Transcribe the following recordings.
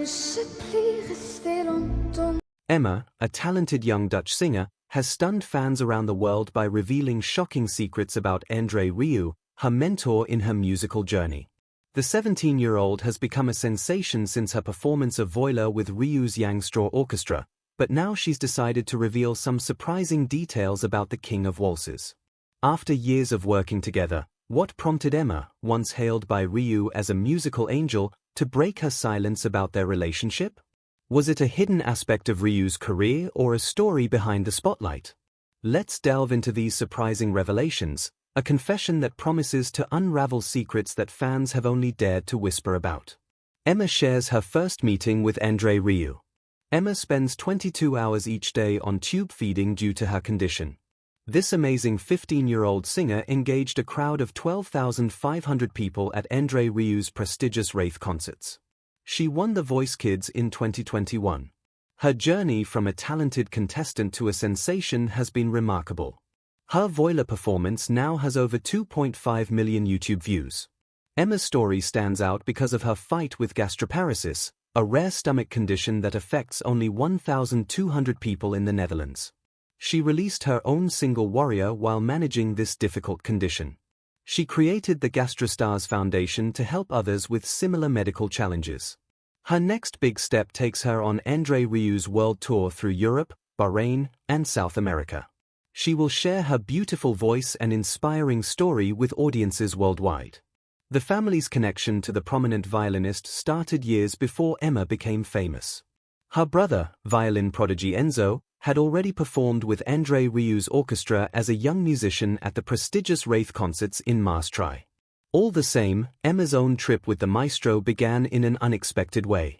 sais plus rester longtemps. Emma, a talented young Dutch singer, has stunned fans around the world by revealing shocking secrets about André Rieu, her mentor in her musical journey. The 17-year-old has become a sensation since her performance of Voila with Rieu's Young Straw Orchestra, but now she's decided to reveal some surprising details about the King of Waltzes. After years of working together, what prompted Emma, once hailed by Rieu as a musical angel, to break her silence about their relationship? Was it a hidden aspect of Rieu's career or a story behind the spotlight? Let's delve into these surprising revelations, a confession that promises to unravel secrets that fans have only dared to whisper about. Emma shares her first meeting with André Rieu. Emma spends 22 hours each day on tube feeding due to her condition. This amazing 15-year-old singer engaged a crowd of 12,500 people at André Rieu's prestigious Wraith concerts. She won The Voice Kids in 2021. Her journey from a talented contestant to a sensation has been remarkable. Her Voila performance now has over 2.5 million YouTube views. Emma's story stands out because of her fight with gastroparesis, a rare stomach condition that affects only 1,200 people in the Netherlands. She released her own single Warrior while managing this difficult condition. She created the GastroStars Foundation to help others with similar medical challenges. Her next big step takes her on André Rieu's world tour through Europe, Bahrain, and South America. She will share her beautiful voice and inspiring story with audiences worldwide. The family's connection to the prominent violinist started years before Emma became famous. Her brother, violin prodigy Enzo, had already performed with André Rieu's orchestra as a young musician at the prestigious Wraith concerts in Maastricht. All the same, Emma's own trip with the maestro began in an unexpected way.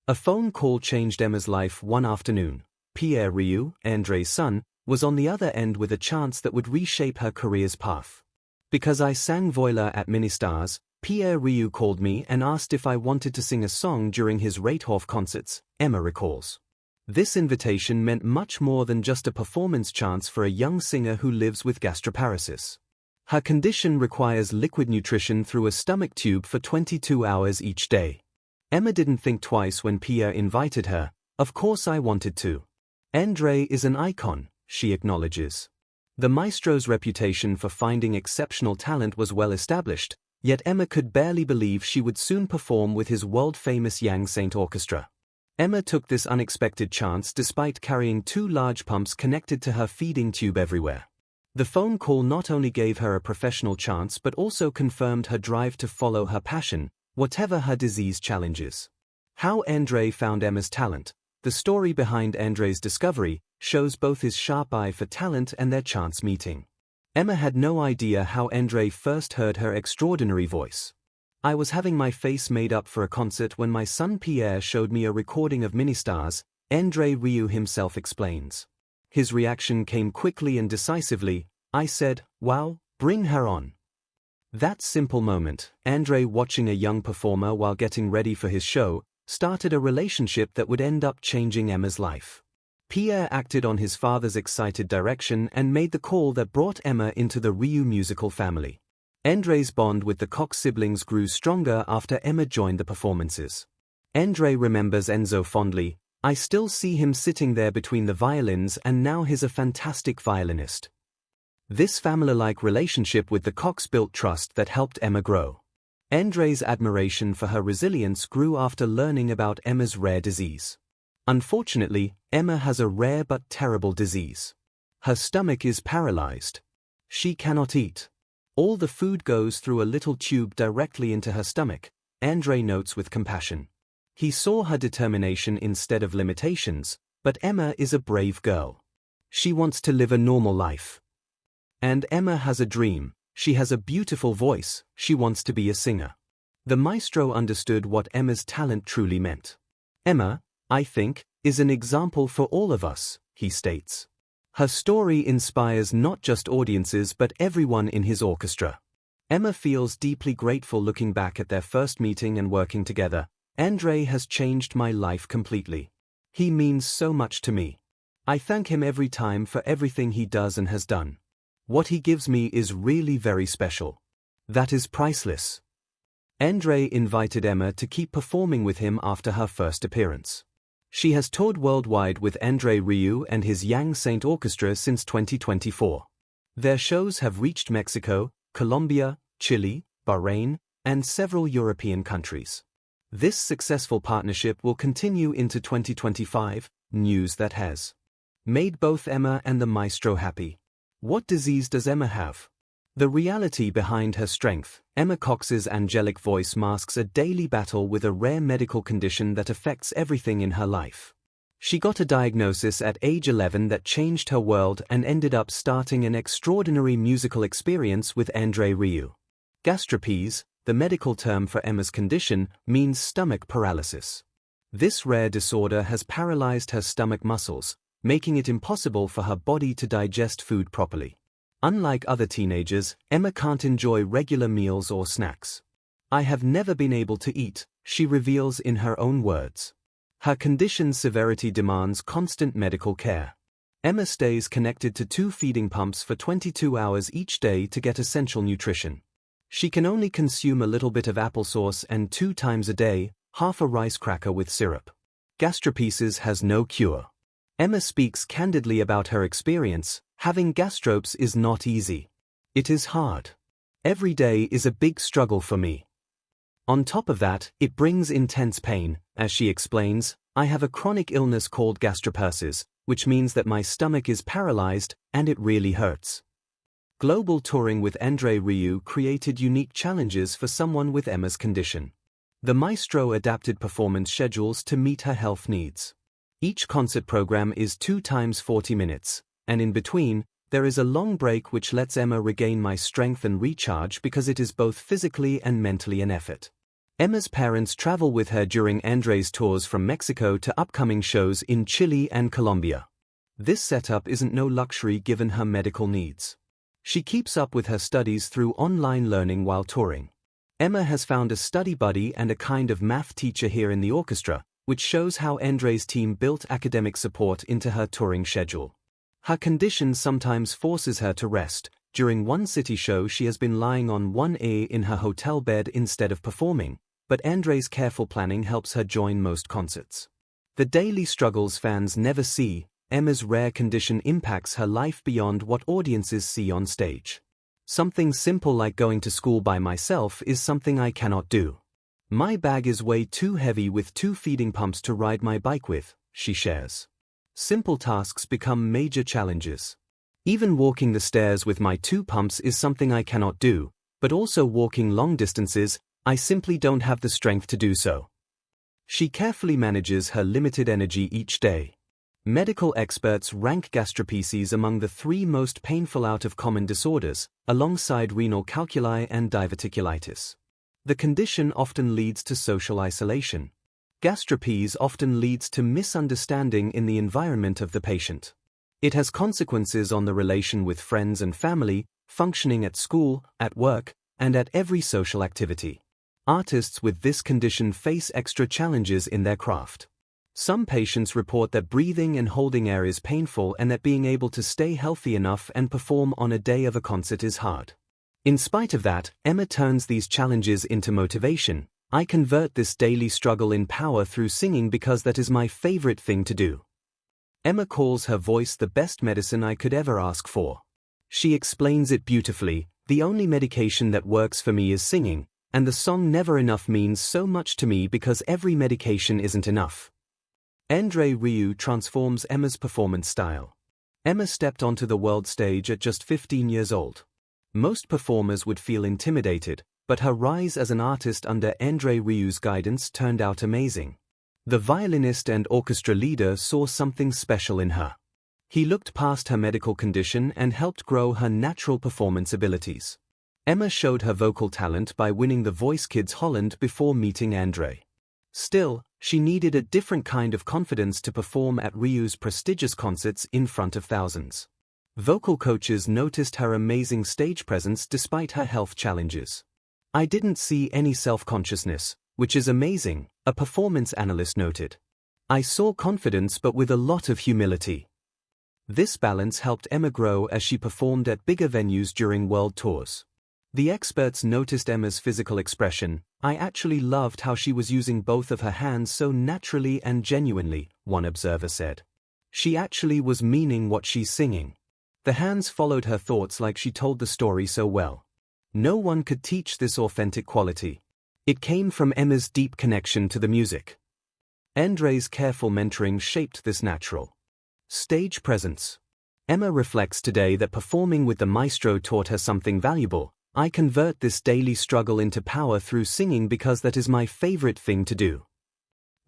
A phone call changed Emma's life one afternoon. Pierre Rieu, André's son, was on the other end with a chance that would reshape her career's path. Because I sang Voila at Ministars, Pierre Rieu called me and asked if I wanted to sing a song during his Reithof concerts, Emma recalls. This invitation meant much more than just a performance chance for a young singer who lives with gastroparesis. Her condition requires liquid nutrition through a stomach tube for 22 hours each day. Emma didn't think twice when Pierre invited her. Of course I wanted to. André is an icon, she acknowledges. The maestro's reputation for finding exceptional talent was well established, yet Emma could barely believe she would soon perform with his world-famous Young Saint Orchestra. Emma took this unexpected chance despite carrying 2 large pumps connected to her feeding tube everywhere. The phone call not only gave her a professional chance but also confirmed her drive to follow her passion, whatever her disease challenges. How André found Emma's talent. The story behind André's discovery shows both his sharp eye for talent and their chance meeting. Emma had no idea how André first heard her extraordinary voice. I was having my face made up for a concert when my son Pierre showed me a recording of Ministars, André Rieu himself explains. His reaction came quickly and decisively. I said, "Wow, bring her on." That simple moment, André watching a young performer while getting ready for his show, started a relationship that would end up changing Emma's life. Pierre acted on his father's excited direction and made the call that brought Emma into the Rieu musical family. André's bond with the Cox siblings grew stronger after Emma joined the performances. André remembers Enzo fondly. I still see him sitting there between the violins and now he's a fantastic violinist. This family-like relationship with the Cox built trust that helped Emma grow. André's admiration for her resilience grew after learning about Emma's rare disease. Unfortunately, Emma has a rare but terrible disease. Her stomach is paralyzed. She cannot eat. All the food goes through a little tube directly into her stomach, André notes with compassion. He saw her determination instead of limitations, but Emma is a brave girl. She wants to live a normal life. And Emma has a dream. She has a beautiful voice. She wants to be a singer. The maestro understood what Emma's talent truly meant. Emma, I think, is an example for all of us, he states. Her story inspires not just audiences but everyone in his orchestra. Emma feels deeply grateful looking back at their first meeting and working together. André has changed my life completely. He means so much to me. I thank him every time for everything he does and has done. What he gives me is really very special. That is priceless. André invited Emma to keep performing with him after her first appearance. She has toured worldwide with André Rieu and his Yang Saint Orchestra since 2024. Their shows have reached Mexico, Colombia, Chile, Bahrain, and several European countries. This successful partnership will continue into 2025, news that has made both Emma and the maestro happy. What disease does Emma have? The reality behind her strength. Emma Cox's angelic voice masks a daily battle with a rare medical condition that affects everything in her life. She got a diagnosis at age 11 that changed her world and ended up starting an extraordinary musical experience with André Rieu. Gastropes, the medical term for Emma's condition, means stomach paralysis. This rare disorder has paralyzed her stomach muscles, making it impossible for her body to digest food properly. Unlike other teenagers, Emma can't enjoy regular meals or snacks. "I have never been able to eat," she reveals in her own words. Her condition's severity demands constant medical care. Emma stays connected to 2 feeding pumps for 22 hours each day to get essential nutrition. She can only consume a little bit of applesauce and 2 times a day, half a rice cracker with syrup. Gastropes has no cure. Emma speaks candidly about her experience. "Having gastropes is not easy. It is hard. Every day is a big struggle for me. On top of that, it brings intense pain." As she explains, "I have a chronic illness called gastroparesis, which means that my stomach is paralyzed, and it really hurts." Global touring with André Rieu created unique challenges for someone with Emma's condition. The maestro adapted performance schedules to meet her health needs. Each concert program is 2 times 40 minutes, and in between, there is a long break which lets Emma regain my strength and recharge because it is both physically and mentally an effort. Emma's parents travel with her during André's tours from Mexico to upcoming shows in Chile and Colombia. This setup isn't no luxury given her medical needs. She keeps up with her studies through online learning while touring. Emma has found a study buddy and a kind of math teacher here in the orchestra, which shows how André's team built academic support into her touring schedule. Her condition sometimes forces her to rest. During one city show she has been lying on one ear in her hotel bed instead of performing, but André's careful planning helps her join most concerts. The daily struggles fans never see. Emma's rare condition impacts her life beyond what audiences see on stage. "Something simple like going to school by myself is something I cannot do. My bag is way too heavy with 2 feeding pumps to ride my bike with," she shares. Simple tasks become major challenges. "Even walking the stairs with my 2 pumps is something I cannot do, but also walking long distances, I simply don't have the strength to do so." She carefully manages her limited energy each day. Medical experts rank gastropes among the 3 most painful out of common disorders, alongside renal calculi and diverticulitis. The condition often leads to social isolation. Gastropes often leads to misunderstanding in the environment of the patient. It has consequences on the relation with friends and family, functioning at school, at work, and at every social activity. Artists with this condition face extra challenges in their craft. Some patients report that breathing and holding air is painful and that being able to stay healthy enough and perform on a day of a concert is hard. In spite of that, Emma turns these challenges into motivation. "I convert this daily struggle in power through singing because that is my favorite thing to do." Emma calls her voice the best medicine I could ever ask for. She explains it beautifully. "The only medication that works for me is singing, and the song Never Enough means so much to me because every medication isn't enough." André Rieu transforms Emma's performance style. Emma stepped onto the world stage at just 15 years old. Most performers would feel intimidated, but her rise as an artist under André Rieu's guidance turned out amazing. The violinist and orchestra leader saw something special in her. He looked past her medical condition and helped grow her natural performance abilities. Emma showed her vocal talent by winning the Voice Kids Holland before meeting André. Still, she needed a different kind of confidence to perform at Rieu's prestigious concerts in front of thousands. Vocal coaches noticed her amazing stage presence despite her health challenges. "I didn't see any self-consciousness, which is amazing," a performance analyst noted. "I saw confidence but with a lot of humility." This balance helped Emma grow as she performed at bigger venues during world tours. The experts noticed Emma's physical expression. "I actually loved how she was using both of her hands so naturally and genuinely," one observer said. "She actually was meaning what she's singing. The hands followed her thoughts like she told the story so well. No one could teach this authentic quality. It came from Emma's deep connection to the music." André's careful mentoring shaped this natural stage presence. Emma reflects today that performing with the maestro taught her something valuable. "I convert this daily struggle into power through singing because that is my favorite thing to do."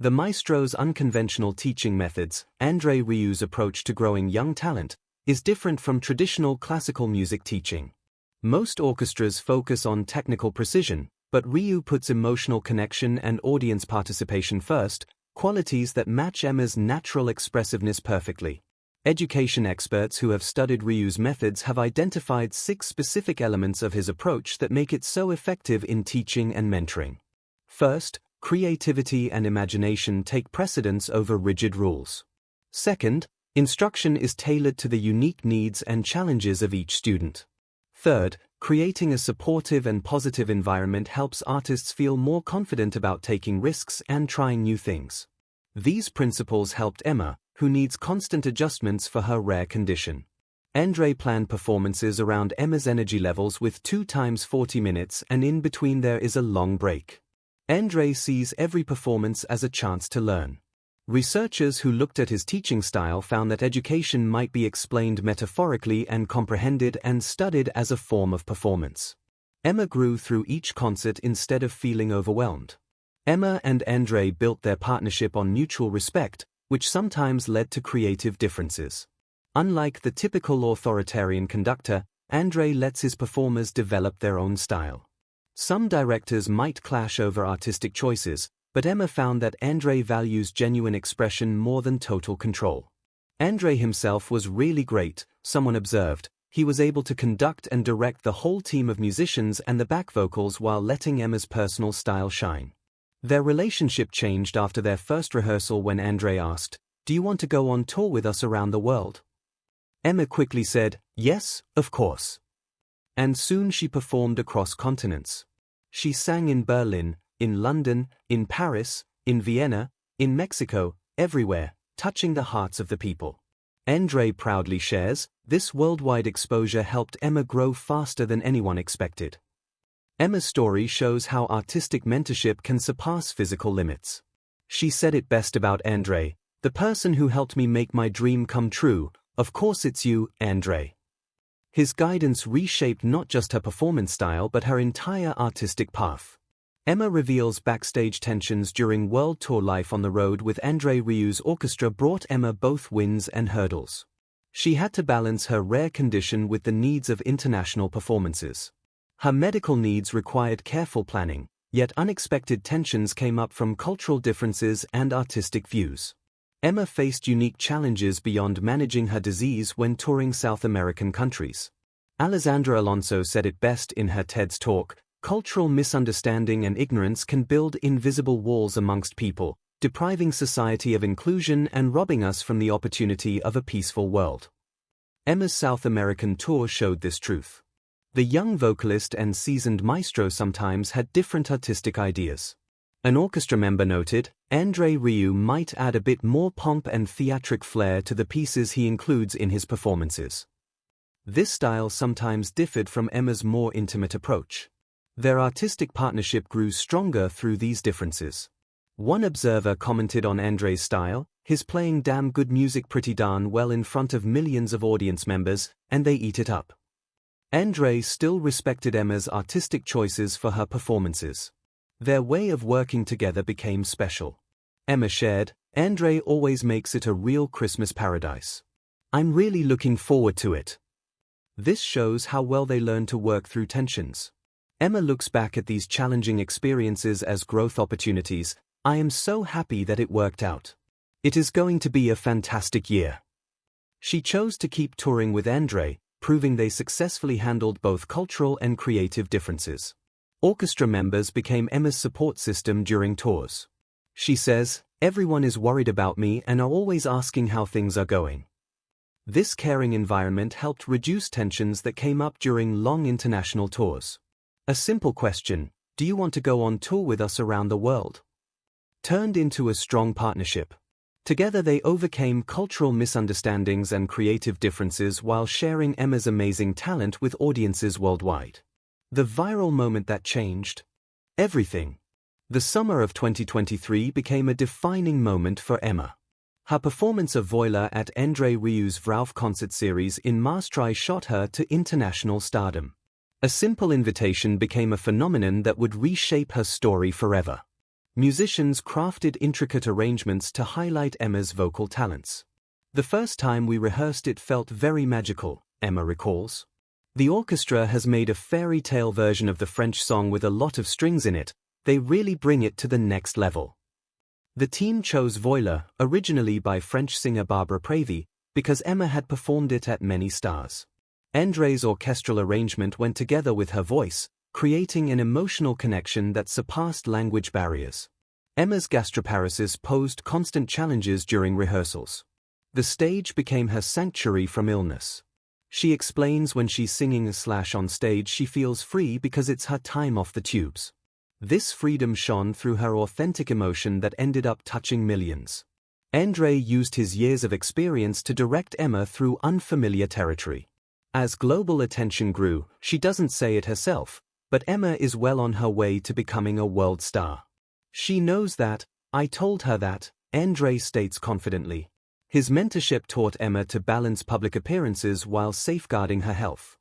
The maestro's unconventional teaching methods, André Rieu's approach to growing young talent, is different from traditional classical music teaching. Most orchestras focus on technical precision, but Rieu puts emotional connection and audience participation first, qualities that match Emma's natural expressiveness perfectly. Education experts who have studied Rieu's methods have identified 6 specific elements of his approach that make it so effective in teaching and mentoring. First, creativity and imagination take precedence over rigid rules. Second, instruction is tailored to the unique needs and challenges of each student. Third, creating a supportive and positive environment helps artists feel more confident about taking risks and trying new things. These principles helped Emma, who needs constant adjustments for her rare condition. André planned performances around Emma's energy levels with 2 times 40 minutes, and in between there is a long break. André sees every performance as a chance to learn. Researchers who looked at his teaching style found that education might be explained metaphorically and comprehended and studied as a form of performance. Emma grew through each concert instead of feeling overwhelmed. Emma and André built their partnership on mutual respect, which sometimes led to creative differences. Unlike the typical authoritarian conductor, André lets his performers develop their own style. Some directors might clash over artistic choices, but Emma found that André values genuine expression more than total control. André himself was really great, someone observed. He was able to conduct and direct the whole team of musicians and the back vocals while letting Emma's personal style shine. Their relationship changed after their first rehearsal when André asked, "Do you want to go on tour with us around the world?" Emma quickly said, "Yes, of course." And soon she performed across continents. She sang in Berlin, in London, in Paris, in Vienna, in Mexico, everywhere, touching the hearts of the people. André proudly shares, "This worldwide exposure helped Emma grow faster than anyone expected." Emma's story shows how artistic mentorship can surpass physical limits. She said it best about André, "The person who helped me make my dream come true, of course it's you, André." His guidance reshaped not just her performance style but her entire artistic path. Emma reveals backstage tensions during world tour. Life on the road with André Rieu's orchestra brought Emma both wins and hurdles. She had to balance her rare condition with the needs of international performances. Her medical needs required careful planning, yet unexpected tensions came up from cultural differences and artistic views. Emma faced unique challenges beyond managing her disease when touring South American countries. Alessandra Alonso said it best in her TEDx talk, "Cultural misunderstanding and ignorance can build invisible walls amongst people, depriving society of inclusion and robbing us from the opportunity of a peaceful world." Emma's South American tour showed this truth. The young vocalist and seasoned maestro sometimes had different artistic ideas. An orchestra member noted, "André Rieu might add a bit more pomp and theatric flair to the pieces he includes in his performances." This style sometimes differed from Emma's more intimate approach. Their artistic partnership grew stronger through these differences. One observer commented on André's style, "His playing damn good music pretty darn well in front of millions of audience members, and they eat it up." André still respected Emma's artistic choices for her performances. Their way of working together became special. Emma shared, "André always makes it a real Christmas paradise. I'm really looking forward to it." This shows how well they learned to work through tensions. Emma looks back at these challenging experiences as growth opportunities. "I am so happy that it worked out. It is going to be a fantastic year." She chose to keep touring with André, proving they successfully handled both cultural and creative differences. Orchestra members became Emma's support system during tours. She says, "Everyone is worried about me and are always asking how things are going." This caring environment helped reduce tensions that came up during long international tours. A simple question, do you want to go on tour with us around the world? Turned into a strong partnership. Together they overcame cultural misunderstandings and creative differences while sharing Emma's amazing talent with audiences worldwide. The viral moment that changed everything. The summer of 2023 became a defining moment for Emma. Her performance of Voila at André Rieu's Vrauf concert series in Maastricht shot her to international stardom. A simple invitation became a phenomenon that would reshape her story forever. Musicians crafted intricate arrangements to highlight Emma's vocal talents. The first time we rehearsed it felt very magical, Emma recalls. The orchestra has made a fairy tale version of the French song with a lot of strings in it. They really bring it to the next level. The team chose Voila, originally by French singer Barbara Pravi, because Emma had performed it at many stars. André's orchestral arrangement went together with her voice, creating an emotional connection that surpassed language barriers. Emma's gastroparesis posed constant challenges during rehearsals. The stage became her sanctuary from illness. She explains when she's singing/on stage she feels free because it's her time off the tubes. This freedom shone through her authentic emotion that ended up touching millions. André used his years of experience to direct Emma through unfamiliar territory. As global attention grew, she doesn't say it herself, but Emma is well on her way to becoming a world star. She knows that, I told her that, André states confidently. His mentorship taught Emma to balance public appearances while safeguarding her health.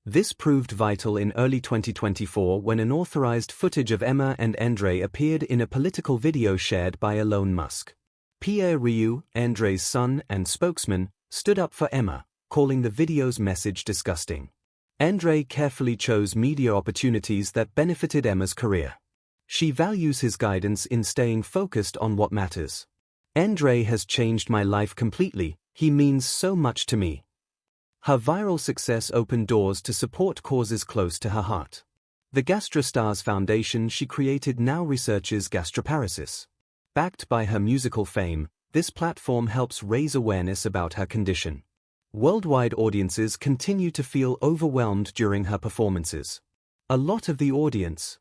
This proved vital in early 2024 when unauthorized footage of Emma and André appeared in a political video shared by Elon Musk. Pierre Rieu, André's son and spokesman, stood up for Emma, calling the video's message disgusting. André carefully chose media opportunities that benefited Emma's career. She values his guidance in staying focused on what matters. André has changed my life completely, he means so much to me. Her viral success opened doors to support causes close to her heart. The GastroStars Foundation she created now researches gastroparesis. Backed by her musical fame, this platform helps raise awareness about her condition. Worldwide audiences continue to feel overwhelmed during her performances. A lot of the audience